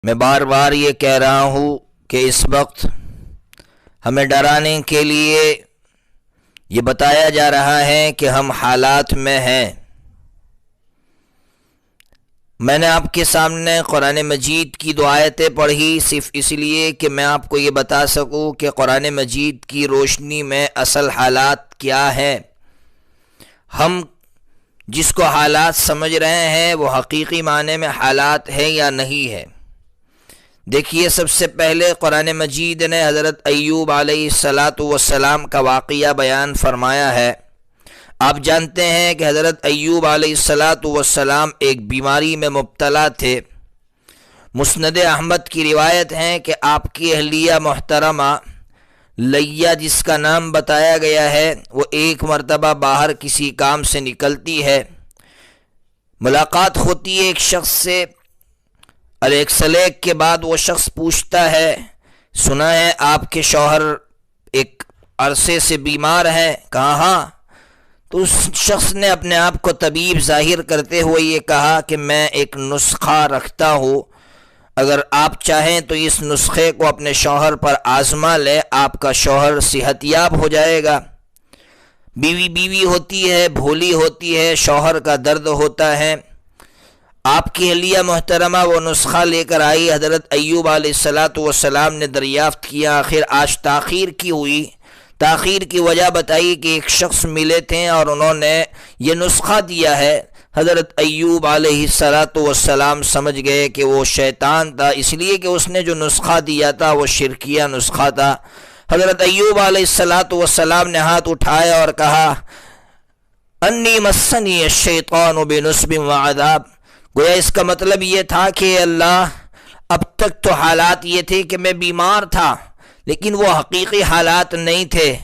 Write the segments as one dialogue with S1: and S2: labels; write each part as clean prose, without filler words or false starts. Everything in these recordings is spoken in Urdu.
S1: میں بار بار یہ کہہ رہا ہوں کہ اس وقت ہمیں ڈرانے کے لیے یہ بتایا جا رہا ہے کہ ہم حالات میں ہیں۔ میں نے آپ کے سامنے قرآن مجید کی دو آیتیں پڑھی صرف اس لیے کہ میں آپ کو یہ بتا سکوں کہ قرآن مجید کی روشنی میں اصل حالات کیا ہے۔ ہم جس کو حالات سمجھ رہے ہیں وہ حقیقی معنی میں حالات ہے یا نہیں ہے۔ دیکھیے، سب سے پہلے قرآن مجید نے حضرت ایوب علیہ السلام کا واقعہ بیان فرمایا ہے۔ آپ جانتے ہیں کہ حضرت ایوب علیہ السلام ایک بیماری میں مبتلا تھے۔ مسند احمد کی روایت ہے کہ آپ کی اہلیہ محترمہ لیہ، جس کا نام بتایا گیا ہے، وہ ایک مرتبہ باہر کسی کام سے نکلتی ہے، ملاقات ہوتی ہے ایک شخص سے۔ الیک سلیک کے بعد وہ شخص پوچھتا ہے، سنا ہے آپ کے شوہر ایک عرصے سے بیمار ہیں؟ کہا ہاں۔ تو اس شخص نے اپنے آپ کو طبیب ظاہر کرتے ہوئے یہ کہا کہ میں ایک نسخہ رکھتا ہوں، اگر آپ چاہیں تو اس نسخے کو اپنے شوہر پر آزما لے، آپ کا شوہر صحت یاب ہو جائے گا۔ بیوی ہوتی ہے، بھولی ہوتی ہے، شوہر کا درد ہوتا ہے۔ آپ کی اہلیہ محترمہ وہ نسخہ لے کر آئی۔ حضرت ایوب علیہ السلام نے دریافت کیا، آخر آج تاخیر کی ہوئی۔ تاخیر کی وجہ بتائی کہ ایک شخص ملے تھے اور انہوں نے یہ نسخہ دیا ہے۔ حضرت ایوب علیہ السلام سمجھ گئے کہ وہ شیطان تھا، اس لیے کہ اس نے جو نسخہ دیا تھا وہ شرکیہ نسخہ تھا۔ حضرت ایوب علیہ السلام نے ہاتھ اٹھایا اور کہا، انی مسنی الشیطان بنصب وعذاب۔ گویا اس کا مطلب یہ تھا کہ اللہ، اب تک تو حالات یہ تھے کہ میں بیمار تھا، لیکن وہ حقیقی حالات نہیں تھے۔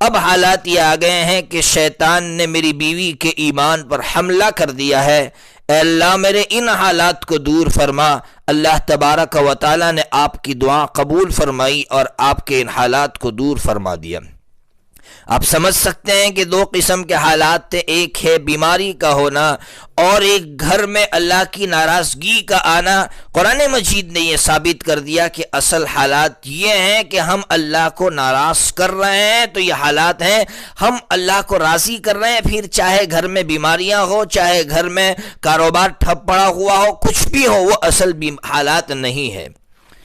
S1: اب حالات یہ آ گئے ہیں کہ شیطان نے میری بیوی کے ایمان پر حملہ کر دیا ہے۔ اے اللہ، میرے ان حالات کو دور فرما۔ اللہ تبارک و تعالی نے آپ کی دعا قبول فرمائی اور آپ کے ان حالات کو دور فرما دیا۔ آپ سمجھ سکتے ہیں کہ دو قسم کے حالات تھے، ایک ہے بیماری کا ہونا اور ایک گھر میں اللہ کی ناراضگی کا آنا۔ قرآن مجید نے یہ ثابت کر دیا کہ اصل حالات یہ ہیں کہ ہم اللہ کو ناراض کر رہے ہیں، تو یہ حالات ہیں۔ ہم اللہ کو راضی کر رہے ہیں، پھر چاہے گھر میں بیماریاں ہو، چاہے گھر میں کاروبار ٹھپ پڑا ہوا ہو، کچھ بھی ہو، وہ اصل حالات نہیں ہے۔